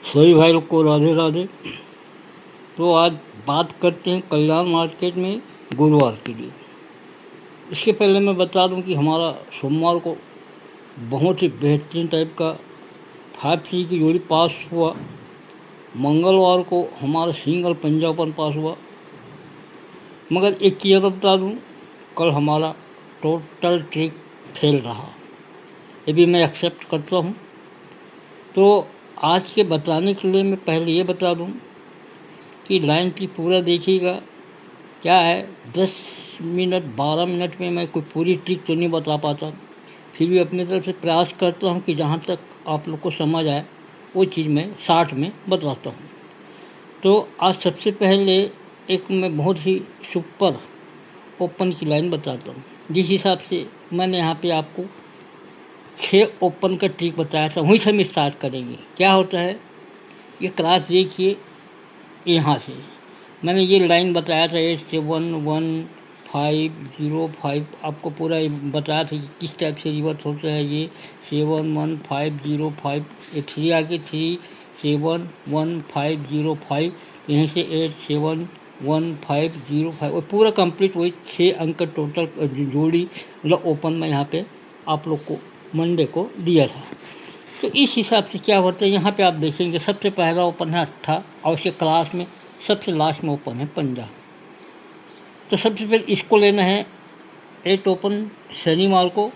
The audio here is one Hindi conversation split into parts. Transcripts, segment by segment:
सभी भाई लोग को राधे राधे। तो आज बात करते हैं कल्याण मार्केट में गुरुवार के लिए। इसके पहले मैं बता दूं कि हमारा सोमवार को बहुत ही बेहतरीन टाइप का 5-3 की जोड़ी पास हुआ। मंगलवार को हमारा सिंगल पंजाबन पास हुआ। मगर एक चीज़ बता दूं, कल हमारा टोटल ट्रिक फेल रहा। ये भी मैं एक्सेप्ट करता हूँ। तो आज के बताने के लिए मैं पहले ये बता दूं कि लाइन की पूरा देखिएगा। क्या है, 10 मिनट 12 मिनट में मैं कोई पूरी ट्रिक तो नहीं बता पाता, फिर भी अपनी तरफ से प्रयास करता हूँ कि जहाँ तक आप लोग को समझ आए वो चीज़ मैं 60 में बताता हूँ। तो आज सबसे पहले एक मैं बहुत ही सुपर ओपन की लाइन बताता हूँ, जिस हिसाब से मैंने यहाँ पे आपको 6 ओपन का ट्रिक बताया था, वहीं से हम स्टार्ट करेंगे। क्या होता है, ये क्लास देखिए, यहाँ से मैंने ये लाइन बताया था 71505 आपको पूरा बताया था कि किस टाइप से रिवर्स होता है। ये 71505, ये 3 आगे 3711505, यहीं से 871505 और पूरा कंप्लीट वही 6 अंक का टोटल जोड़ी मतलब ओपन में यहाँ पे आप लोग को मंडे को दिया था। तो इस हिसाब से क्या होता है, यहाँ पे आप देखेंगे सबसे पहला ओपन है 8 और उसके क्लास में सबसे लास्ट में ओपन है 15। तो सबसे पहले इसको लेना है 8 ओपन शनिवार को,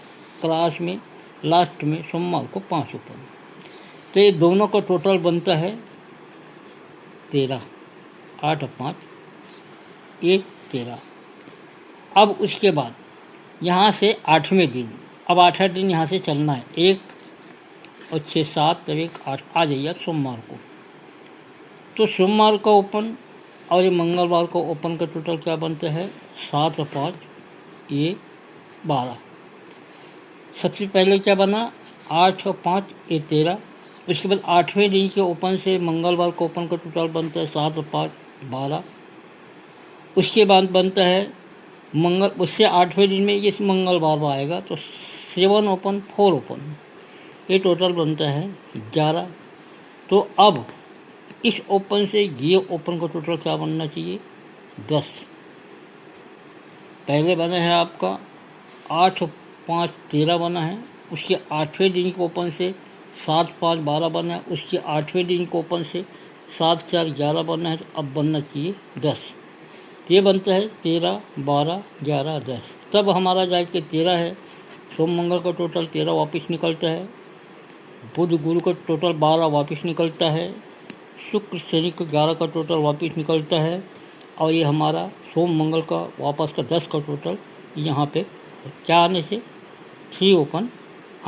क्लास में लास्ट में सोमवार को 5 ओपन। तो ये दोनों का टोटल बनता है 13, 8 और 5 ये 13। अब उसके बाद यहाँ से 8वें दिन, अब 8 दिन यहाँ से चलना है, 1 और 6 7 तब 1 8 आ जाइए सोमवार को। तो सोमवार का ओपन और ये मंगलवार को ओपन का टोटल क्या बनता है, 7 और 5 ये 12। सबसे पहले क्या बना, 8 और 5 ये 13। उसके बाद 8वें दिन के ओपन से मंगलवार को ओपन का टोटल बनता है 7 और 5 12। उसके बाद बनता है उससे 8वें दिन में ये मंगलवार आएगा तो 7 ओपन 4 ओपन, ये टोटल बनता है 11। तो अब इस ओपन से ये ओपन का टोटल क्या बनना चाहिए, 10। पहले बना है आपका 8 और 5 13 बना है। उसके 8वें दिन के ओपन से 7 5 12 बना है। उसके 8वें दिन के ओपन से 7 4 11 बना है। तो अब बनना चाहिए 10। ये बनता है 13 12 11 10। तब हमारा जाके 13 है। सोम मंगल का टोटल 13 वापस निकलता है। बुध गुरु का टोटल 12 वापस निकलता है। शुक्र शनि का 11 का टोटल वापस निकलता है। और ये हमारा सोम मंगल का वापस का 10 का टोटल यहाँ पे क्या आने से, 3 ओपन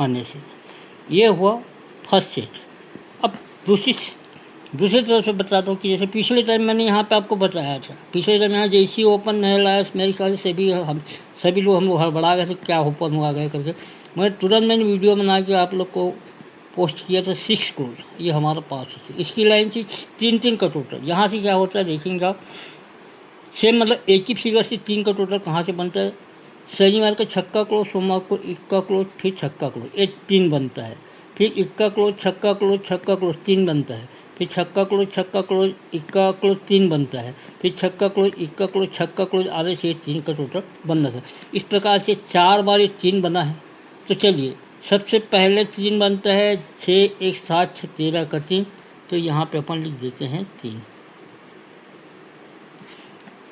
आने से। ये हुआ फर्स्ट सेट। अब दूसरी तरफ से बताता हूँ कि जैसे पिछले टाइम मैंने यहाँ पे आपको बताया था, पिछले टाइम यहाँ जैसी ओपन नहीं लाया मेरे ख्याल से सभी लोग हम लोग हड़बड़ा गए थे, क्या ओपन हुआ गए करके। मैंने वीडियो बना के आप लोग को पोस्ट किया था 6 क्लोज, ये हमारा पास है। इसकी लाइन थी 3 का टोटल। यहाँ से क्या होता है देखेंगे आप, सेम मतलब एक ही फिगर से 3 का टोटल कहाँ से बनता है, शनिवार का छक्का क्लोज, सोमवार को इक्का क्लोज, फिर छक्का क्लोज, ये 3 बनता है। फिर इक्का क्लोज छक्का क्लोज 3 बनता है। फिर छक्का क्लोज इक्का क्लोज 3 बनता है। फिर छक्का क्लोज इक्का क्लोज छक्का क्लोज आने से 3 का टोटल बनना था। इस प्रकार से 4 बार ये 3 बना है। तो चलिए सबसे पहले 3 बनता है 6 1 7 6 13 का 3। तो यहाँ पे अपन लिख देते हैं 3।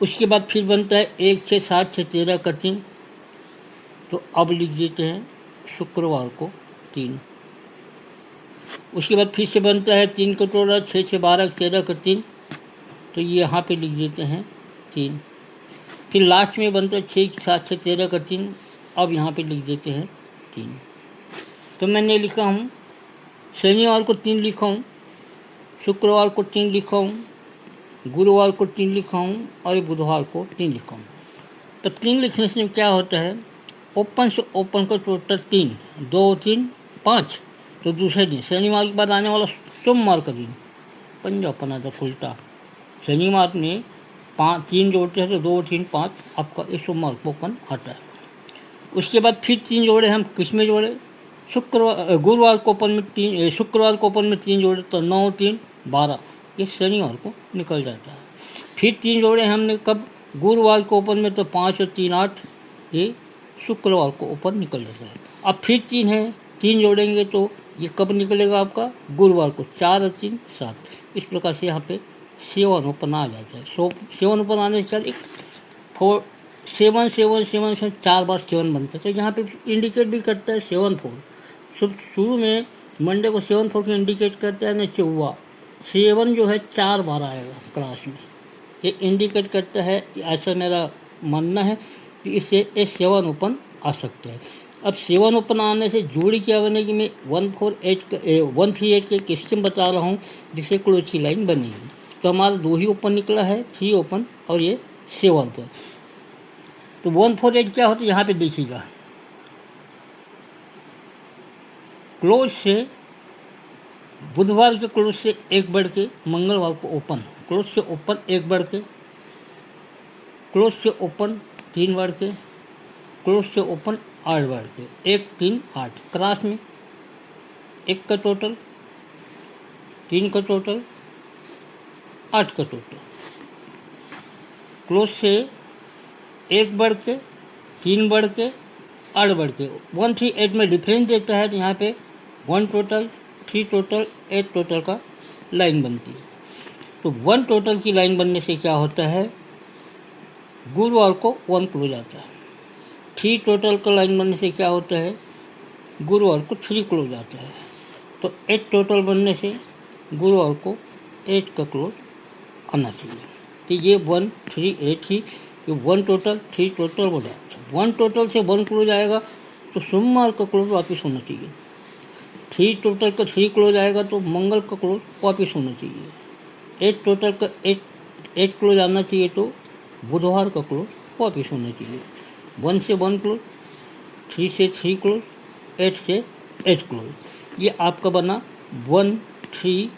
उसके बाद फिर बनता है 1 6 7 6 13 का 3। तो अब लिख देते हैं शुक्रवार को 3। उसके बाद फिर से बनता है 3 का टोटल 6 6 12 13 का 3। तो ये यहाँ पे लिख देते हैं 3। फिर लास्ट में बनता है 6 7 6 13 का 3। अब यहाँ पे लिख देते हैं 3। तो मैंने लिखा हूँ, शनिवार को 3 लिखा हूँ, शुक्रवार को 3 लिखा हूँ, गुरुवार को 3 लिखा हूँ और बुधवार को 3 लिखा हूँ। तो 3 लिखने से क्या होता है, ओपन से ओपन का टोटल 3 2 3 5। तो दूसरे दिन शनिवार के बाद आने वाला सोमवार का दिन पंजा ओपन आता उल्टा। शनिवार में 3 जोड़ते हैं तो 2 3 5 आपका इस सोमवार को ओपन आता है। उसके बाद फिर 3 जोड़े हम किस में जोड़े, गुरुवार को ओपन में 3, शुक्रवार को ओपन में 3 जोड़े तो 9 3 12 ये शनिवार को निकल जाता है। फिर 3 जोड़े हमने कब, गुरुवार को ओपन में, तो 5 और 3 8, ये शुक्रवार को ओपन निकल जाता है। अब फिर 3 है, 3 जोड़ेंगे तो ये कब निकलेगा आपका, गुरुवार को, 4 और 3 7। इस प्रकार से यहाँ पे 7 ओपन आ जाता है। 7 ओपन आने से एक 4 7 7 7 से 4 बार 7 बनता है, तो यहाँ पे इंडिकेट भी करता है 7 4। शुरू में मंडे को 7 4 को इंडिकेट करता है, नीचे हुआ 7 जो है 4 बार आएगा क्रॉस में, ये इंडिकेट करता है। ऐसा मेरा मानना है कि इससे ये 7 ओपन आ सकते हैं। अब 7 ओपन आने से जोड़ी क्या बनेगी, मैं 138 के किस्म बता रहा हूँ जिससे क्लोज की लाइन बनेगी। तो हमारा 2 ही ओपन निकला है, 3 ओपन और ये 7 पर। तो 148 क्या होता है, यहाँ पे देखिएगा, क्लोज से बुधवार के क्लोज से एक बढ़ के मंगलवार को ओपन, क्लोज से ओपन एक बढ़ के, क्लोज से ओपन 3 बढ़ के, क्लोज से ओपन 8 बढ़ के, 1 3 8 क्रॉस में 1 का टोटल, 3 का टोटल, 8 का टोटल, क्लोज से 1 बढ़ के, 3 बढ़ के, 8 बढ़ के, 138 में डिफरेंस देता है। तो यहाँ पे 1 टोटल, 3 टोटल, 8 टोटल का लाइन बनती है। तो 1 टोटल की लाइन बनने से क्या होता है, गुरुवार को 1 क्लोज आता है। 3 टोटल का लाइन बनने से क्या होता है, गुरुवार को 3 क्लोज आता है। तो 8 टोटल बनने से गुरुवार को 8 का क्लोज आना चाहिए। तो ये 1 3 8 ही, ये 1 टोटल 3 टोटल हो जाता है। 1 टोटल से 1 क्लोज आएगा तो सोमवार का क्लोज वापस होना चाहिए। 3 टोटल का 3 क्लोज आएगा तो मंगल का क्लोज वापस होना चाहिए। 8 टोटल का 8 क्लोज आना चाहिए तो बुधवार का क्लोज वापस होना चाहिए। 1 से 1 क्लोज, 3 से 3 क्लोज, 8 से 8 क्लोज। ये आपका बना 1 3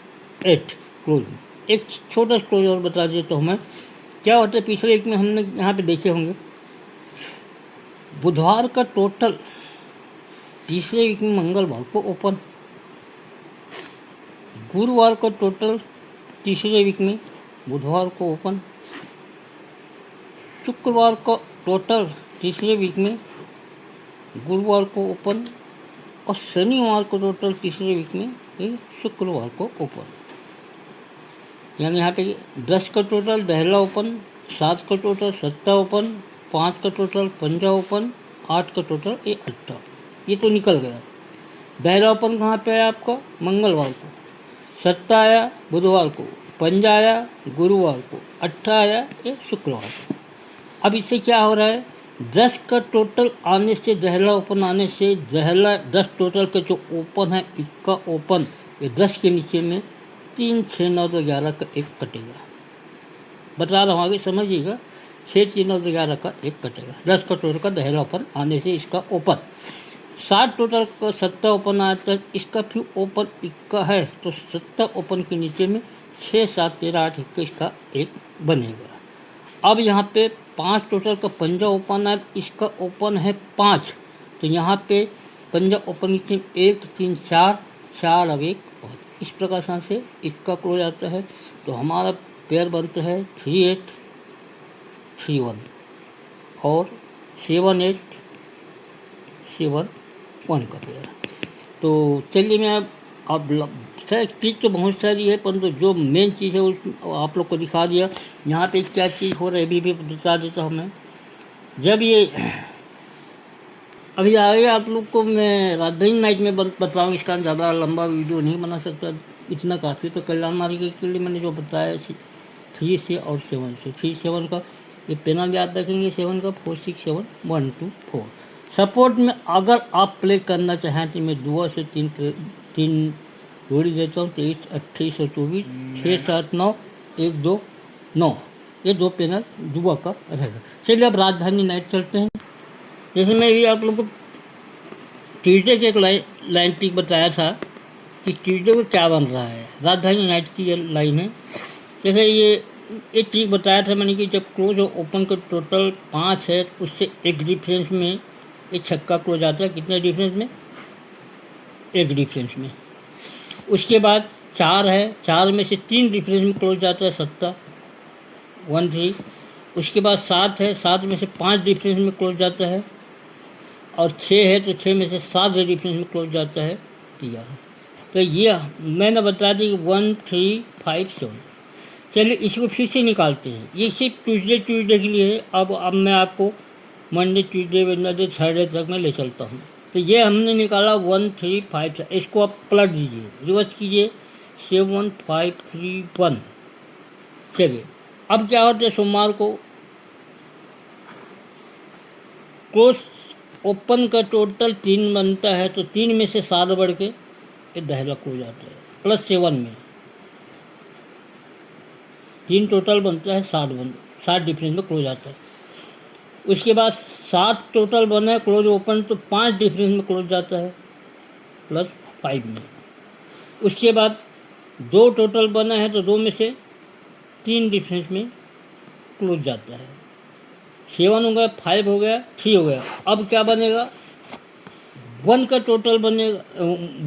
8 क्लोज। एक छोटा क्लोज और बता देता हूँ मैं, क्या होता है, पिछले वीक में हमने यहाँ पे देखे होंगे, बुधवार का टोटल तीसरे वीक में मंगलवार को ओपन, गुरुवार का टोटल तीसरे वीक में बुधवार को ओपन, शुक्रवार का टोटल तीसरे वीक में गुरुवार को ओपन, और शनिवार को टोटल तीसरे वीक में शुक्रवार को ओपन। यानी यहाँ पे 10 का टोटल पहला ओपन, 7 का टोटल 7 ओपन, 5 का टोटल 5 ओपन, 8 का टोटल 8। ये तो निकल गया। पहला ओपन कहाँ पे आया आपका, मंगलवार को, 7 आया बुधवार को, 5 आया गुरुवार को, 8 आया ये शुक्रवार को। अब इससे क्या हो रहा है, 10 का टोटल आने से, दहला ओपन आने से, दहला 10 टोटल का जो ओपन है इसका ओपन, ये 10 के नीचे में 3 6 9 2 11 का एक कटेगा। बता रहा हूँ आगे समझिएगा, 6 3 9 2 11 का एक कटेगा। 10 का टोटल का दहला ओपन आने से इसका ओपन, 7 टोटल का 7 ओपन आता है, इसका फिर ओपन इक्का है तो 7 ओपन के नीचे में 6 7 13 8 21 का एक बनेगा। अब यहाँ पे 5 टोटल का 5 ओपन है, इसका ओपन है 5, तो यहाँ पे 5 ओपन नीचे 1 3 4 4 अब 1 5। इस प्रकार से इसका क्लोज आता है। तो हमारा पेयर बनता है 3 8 3 1 और 7 8 7 1 का पेयर। तो चलिए मैं अब चीज़ तो बहुत सारी है, परंतु जो मेन चीज़ है उस आप लोग को दिखा दिया। यहाँ पे क्या चीज़ हो रहा है अभी भी बता देता हूँ मैं। जब ये अभी आगे आप लोग को मैं राजधानी नाइट में बताऊँ, इसका ज़्यादा लंबा वीडियो नहीं बना सकता, इतना काफ़ी। तो कल्याण मार्ग के लिए मैंने जो बताया 3 से और 7 से, 3 7 का ये पेनल याद रखेंगे, 7 का 4 6 7 1 2 4। सपोर्ट में अगर आप प्ले करना चाहें तो मैं 2 से 3 जोड़ी देता हूँ, 23 28 और 24 6 7 9 1 2 9, ये 2 पेनल दुआ का रहेगा। चलिए अब राजधानी नाइट चलते हैं। जैसे मैं भी आप लोगों को ट्यूजडे के एक लाइन टिक बताया था कि ट्यूजडे को क्या बन रहा है, राजधानी नाइट की ये लाइन है। जैसे ये एक चीज़ बताया था मैंने कि जब क्लोज और ओपन का टोटल 5 है, उससे एक डिफरेंस में एक छक्का क्लोज आता है। कितने डिफरेंस में, एक डिफरेंस में। उसके बाद 4 है, 4 में से 3 डिफरेंस में क्लोज जाता है 7 1 3। उसके बाद 7 है, 7 में से 5 डिफरेंस में क्लोज जाता है, और 6 है तो 6 में से 7 डिफरेंस में क्लोज जाता है 13। तो ये मैंने बता दी कि 1 3 5 7। चलिए इसको फिर से निकालते हैं। ये सिर्फ ट्यूसडे के लिए है। अब मैं आपको मंडे ट्यूसडे वेडनेसडे थर्सडे तक मैं ले चलता हूँ। तो ये हमने निकाला 1 3 5 7। इसको आप पलट दीजिए, रिवर्स कीजिए, 7 5 3 1। चलिए अब क्या होता है, सोमवार को क्लोज ओपन का टोटल 3 बनता है, तो 3 में से 7 बढ़ के ये 10 क्लोज आता है, प्लस 7 में 3 टोटल बनता है, 7 डिफरेंस में क्लोज आता है। उसके बाद 7 टोटल बना है क्लोज ओपन, तो 5 डिफरेंस में क्लोज जाता है, प्लस 5 में। उसके बाद 2 टोटल बना है, तो 2 में से 3 डिफरेंस में क्लोज जाता है। 7 हो गया, 5 हो गया, 3 हो गया। अब क्या बनेगा, 1 का टोटल बनेगा,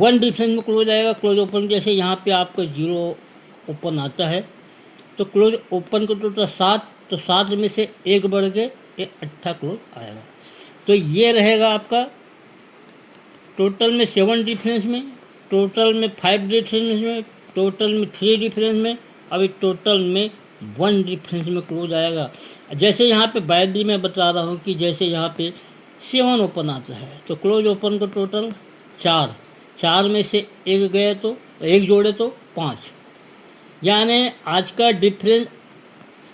1 डिफरेंस में क्लोज आएगा क्लोज ओपन। जैसे यहाँ पे आपका 0 ओपन आता है, तो क्लोज ओपन का टोटल 7, तो 7 में से 1 बढ़ के ये 8 क्लोज आएगा। तो ये रहेगा आपका टोटल में 7 डिफरेंस में, टोटल में 5 डिफरेंस में, टोटल में 3 डिफरेंस में, अभी टोटल में 1 डिफरेंस में क्लोज आएगा। जैसे यहाँ पे बैदी मैं बता रहा हूँ कि जैसे यहाँ पे 7 ओपन आता है, तो क्लोज ओपन का टोटल 4 में से 1 गए तो 1 जोड़े तो 5, यानी आज का डिफरेंस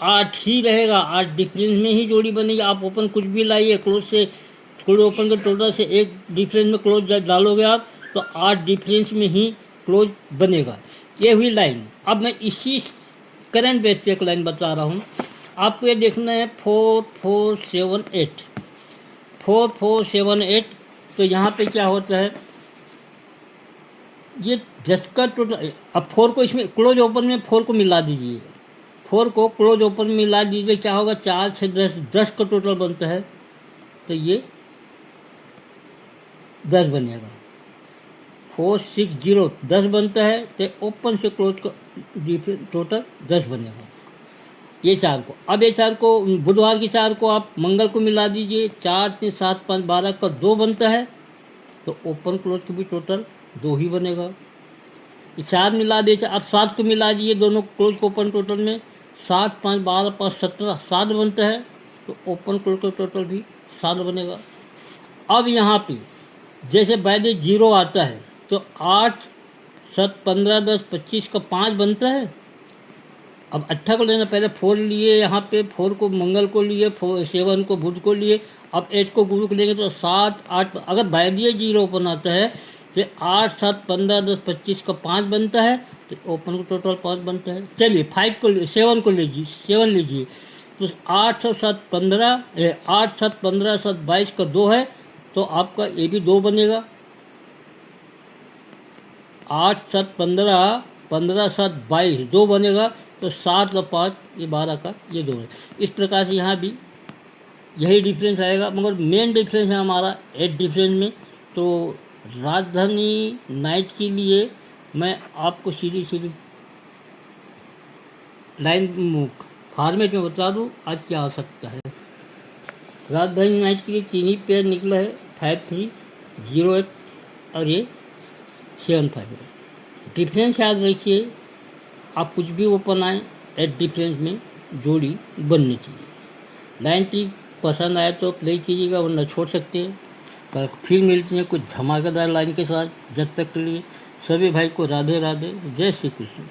8 ही रहेगा। 8 डिफरेंस में ही जोड़ी बनेगी। आप ओपन कुछ भी लाइए, क्लोज ओपन के टोटल से 1 डिफरेंस में क्लोज डालोगे आप, तो 8 डिफरेंस में ही क्लोज बनेगा। ये हुई लाइन। अब मैं इसी करंट बेस पे एक लाइन बता रहा हूँ। आपको ये देखना है 4 4 7 8, 4 4 7 8। तो यहाँ पे क्या होता है, ये 10 का टोटल। अब 4 को इसमें क्लोज ओपन में 4 को मिला दीजिए, 4 को क्लोज ओपन में मिला दीजिए, क्या होगा, 4 से 10 का टोटल बनता है, तो ये 10 बनेगा। 4 6 0 10 बनता है, तो ओपन से क्लोज का टोटल 10 बनेगा। ये 4 को, अब ये 4 को बुधवार की 4 को आप मंगल को मिला दीजिए, 4 3 7 5 12 का 2 बनता है, तो ओपन क्लोज का भी टोटल 2 ही बनेगा। ये 4 मिला दीजिए, अब 7 को मिला दीजिए दोनों क्लोज को ओपन टोटल में, 7 5 12 5 17 7 बनता है, तो ओपन क्लोज का टोटल भी 7 बनेगा। अब यहाँ पे जैसे बैदे 0 आता है, तो 8 7 15 10 25 का 5 बनता है। अब 8 को लेना, पहले 4 लिए, यहाँ पे 4 को मंगल को लिए, 7 को बुध को लिए, अब 8 को गुरु को लेंगे, तो 7 8। अगर बैदिए 0 ओपन आता है, तो 8 7 15 10 25 का 5 बनता है, तो ओपन को टोटल 5 बनता है। चलिए 7 को लीजिए, 7 लीजिए, तो 8 7 15 8 7 15 7 22 का 2 है, तो आपका ये भी 2 बनेगा। 8 7 15 15 7 22 2 बनेगा, तो 7 और 5 ये 12 का ये 2 है। इस प्रकार से यहाँ भी यही डिफरेंस आएगा, मगर मेन डिफरेंस है हमारा 8 डिफरेंस में। तो राजधानी नाइट के लिए मैं आपको सीधी लाइन फॉर्मेट में बता दूँ आज क्या आ सकता है। राजधानी नाइट के लिए 3 ही पेयर निकला है, 5 3 0 8 और ये 7 5 है। डिफरेंस याद रखिए, आप कुछ भी ओपन आए 8 डिफरेंस में जोड़ी बननी चाहिए। लाइन ठीक पसंद आए तो प्ले कीजिएगा, वरना छोड़ सकते हैं। कल फिर मिलते हैं कुछ धमाकेदार लाइन के साथ। जब तक के लिए सभी भाई को राधे राधे, जय श्री कृष्ण।